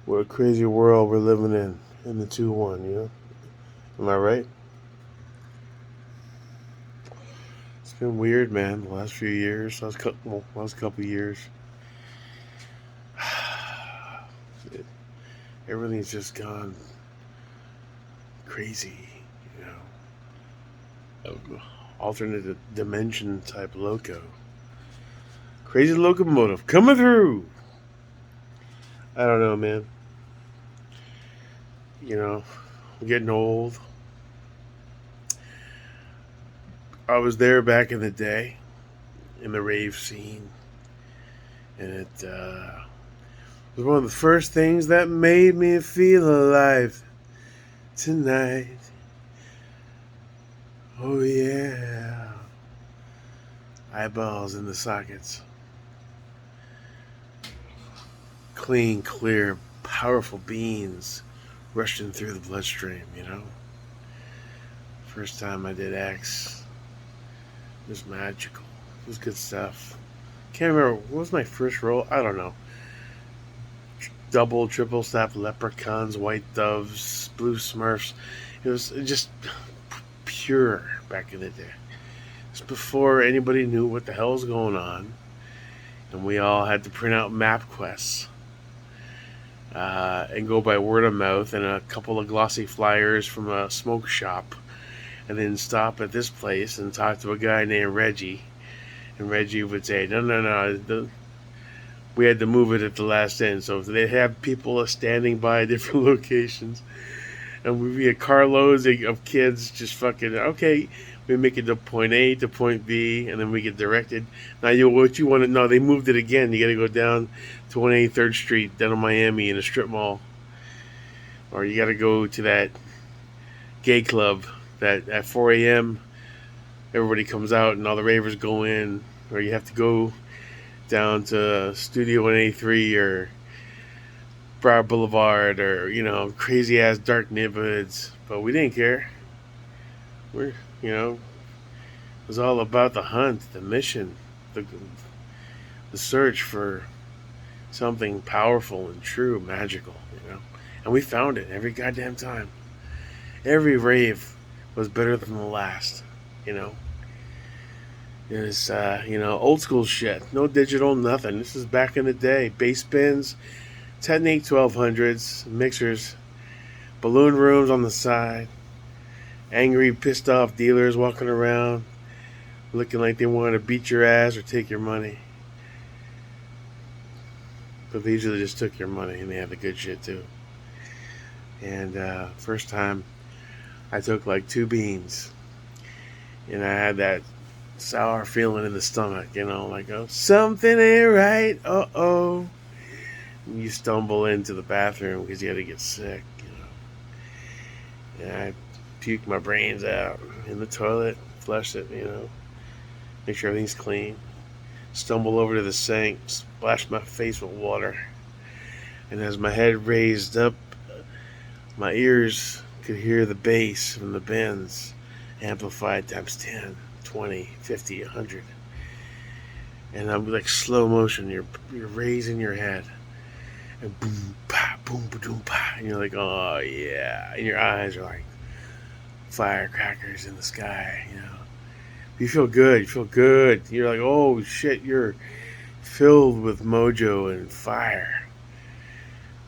What a crazy world we're living in the 2-1, you know? Am I right? It's been weird, man, the last few years. Last couple years. It, everything's just gone crazy, you know? Alternate dimension type loco. Crazy locomotive coming through. I don't know, man. You know, I'm getting old. I was there back in the day in the rave scene, and it was one of the first things that made me feel alive tonight. Oh, yeah. Eyeballs in the sockets. Clean, clear, powerful beans rushing through the bloodstream, you know? First time I did X, it was magical. It was good stuff. Can't remember, what was my first role? I don't know. Double, triple staff leprechauns, white doves, blue smurfs. It was just pure back in the day. It's before anybody knew what the hell was going on, and we all had to print out map quests and go by word of mouth and a couple of glossy flyers from a smoke shop, and then stop at this place and talk to a guy named Reggie. And Reggie would say, "No, no, no, we had to move it at the last end." So they have people standing by different locations, and we'd be a carloads of kids just fucking okay. We make it to point A to point B, and then we get directed. Now, what you want to know? They moved it again. You got to go down to 183rd Street, down in Miami, in a strip mall, or you got to go to that gay club that at 4 a.m. everybody comes out and all the ravers go in, or you have to go down to Studio 183 or Broad Boulevard, or crazy ass dark neighborhoods. But we didn't care. We're it was all about the hunt, the mission, the search for something powerful and true, magical. And we found it every goddamn time. Every rave was better than the last. You know, it was old school shit. No digital, nothing. This is back in the day. Bass bins, Technique 1200s, mixers, balloon rooms on the side, angry, pissed off dealers walking around looking like they wanted to beat your ass or take your money. But they usually just took your money, and they had the good shit too. And first time I took like 2 beans, and I had that sour feeling in the stomach, like, oh, something ain't right. Uh-oh. And you stumble into the bathroom because you had to get sick. And I puked my brains out in the toilet, flushed it, make sure everything's clean. Stumble over to the sink, splash my face with water. And as my head raised up, my ears could hear the bass from the bends, amplified times 10, 20, 50, 100. And I'm like slow motion. You're raising your head, and boom, pa, boom, boom, pa, and you're like, oh yeah, and your eyes are like firecrackers in the sky. You feel good. You feel good. You're like, oh shit, you're filled with mojo and fire,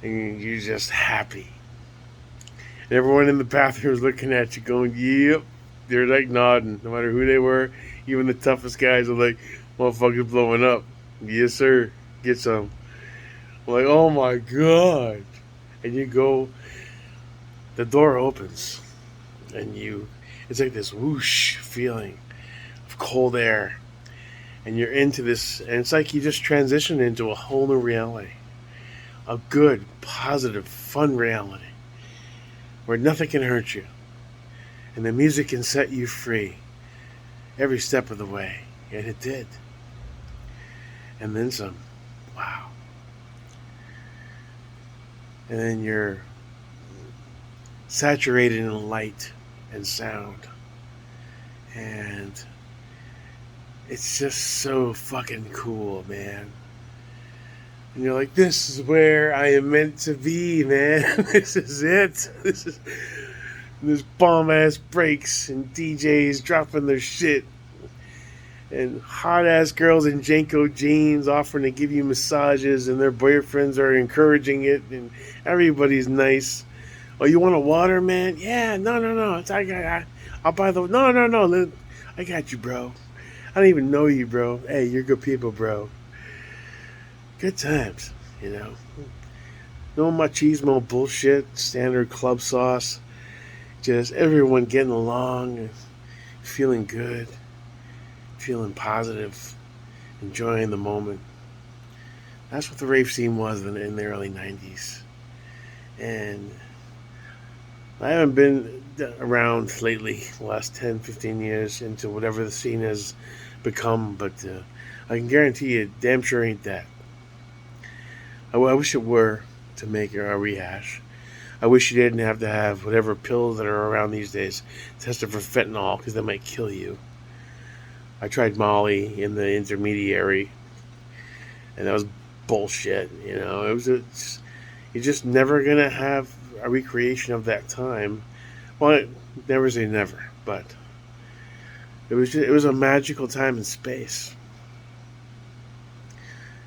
and you're just happy. And everyone in the bathroom is looking at you, going, "Yep." They're like nodding, no matter who they were. Even the toughest guys are like, "Motherfuckers blowing up." Yes, sir. Get some. I'm like, oh my god. And you go, the door opens, and it's like this whoosh feeling of cold air, and you're into this, and it's like you just transition into a whole new reality, a good, positive, fun reality where nothing can hurt you, and the music can set you free every step of the way, and it did, and then some. Wow. And then you're saturated in light and sound, and it's just so fucking cool, man. And you're like, this is where I am meant to be, man. This is it. This bomb ass breaks and DJs dropping their shit and hot ass girls in Janko jeans offering to give you massages and their boyfriends are encouraging it and everybody's nice. Oh, you want a water, man? Yeah, no. I'll buy the. No. I got you, bro. I don't even know you, bro. Hey, you're good people, bro. Good times, you know. No machismo bullshit, standard club sauce. Just everyone getting along, feeling good, feeling positive, enjoying the moment. That's what the rave scene was in the early 90s. And I haven't been around lately, the last 10, 15 years, into whatever the scene has become, but I can guarantee you, damn sure ain't that. I wish it were to make a rehash. I wish you didn't have to have whatever pills that are around these days tested for fentanyl because they might kill you. I tried Molly in the intermediary, and that was bullshit. You know, you're just never gonna have a recreation of that time. Well, never say never, but it was a magical time in space.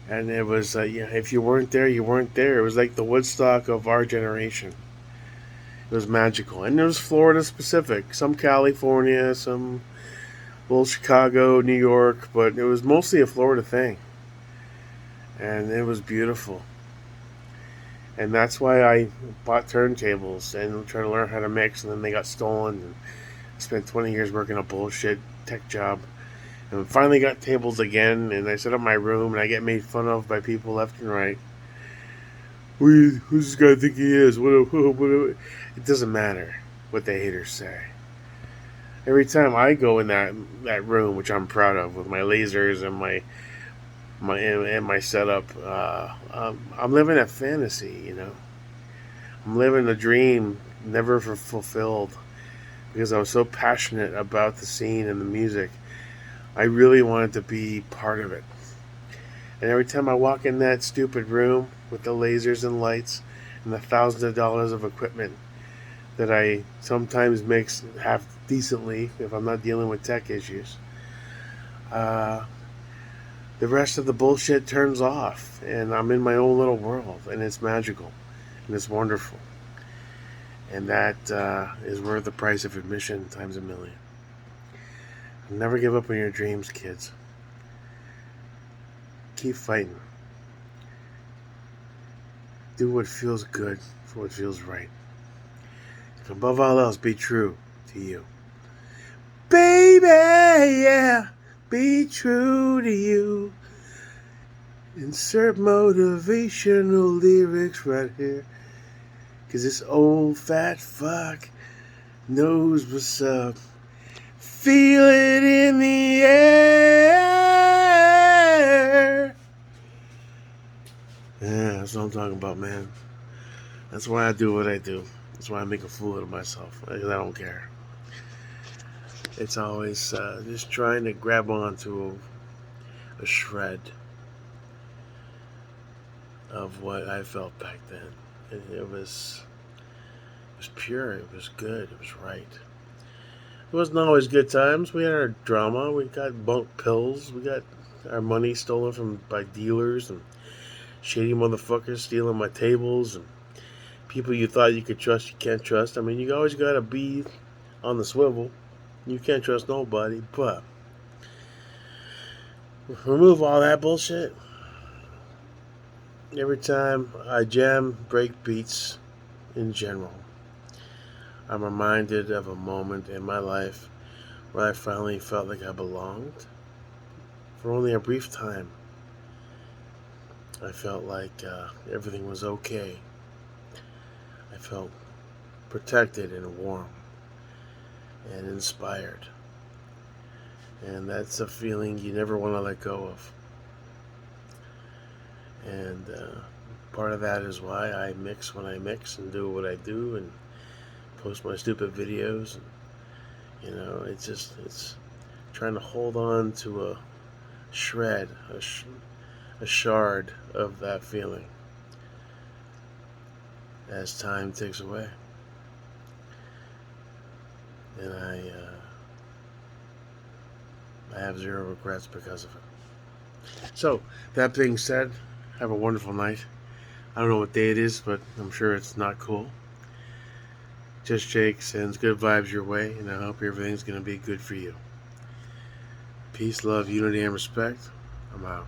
And it was, if you weren't there, you weren't there. It was like the Woodstock of our generation. It was magical. And it was Florida specific. Some California, some little Chicago, New York, but it was mostly a Florida thing. And it was beautiful. And that's why I bought turntables and tried to learn how to mix, and then they got stolen. And I spent 20 years working a bullshit tech job. And finally got tables again, and I set up my room, and I get made fun of by people left and right. Who's this guy think he is? It doesn't matter what the haters say. Every time I go in that room, which I'm proud of, with my lasers and my setup, I'm living a fantasy. You know, I'm living a dream never fulfilled because I was so passionate about the scene and the music. I really wanted to be part of it. And every time I walk in that stupid room with the lasers and lights and the thousands of dollars of equipment that I sometimes mix half decently if I'm not dealing with tech issues, uh, the rest of the bullshit turns off, and I'm in my own little world, and it's magical, and it's wonderful. And that is worth the price of admission times a million. Never give up on your dreams, kids. Keep fighting. Do what feels good for what feels right. And above all else, be true to you. Baby, yeah, be true to you. Insert motivational lyrics right here. Cause this old fat fuck knows what's up. Feel it in the air. Yeah, that's what I'm talking about, man. That's why I do what I do. That's why I make a fool of myself. Because I don't care. It's always just trying to grab onto a shred of what I felt back then. It was pure. It was good. It was right. It wasn't always good times. We had our drama. We got bunk pills. We got our money stolen by dealers and shady motherfuckers stealing my tables and people you thought you could trust you can't trust. I mean, you always gotta be on the swivel. You can't trust nobody, but remove all that bullshit. Every time I jam break beats in general, I'm reminded of a moment in my life where I finally felt like I belonged. For only a brief time, I felt like everything was okay. I felt protected and warm and inspired. And that's a feeling you never want to let go of. And part of that is why I mix when I mix and do what I do and post my stupid videos. And, it's trying to hold on to a shred, a shard of that feeling as time ticks away. And I have zero regrets because of it. So, that being said, have a wonderful night. I don't know what day it is, but I'm sure it's not cool. Just Jake sends good vibes your way, and I hope everything's going to be good for you. Peace, love, unity, and respect. I'm out.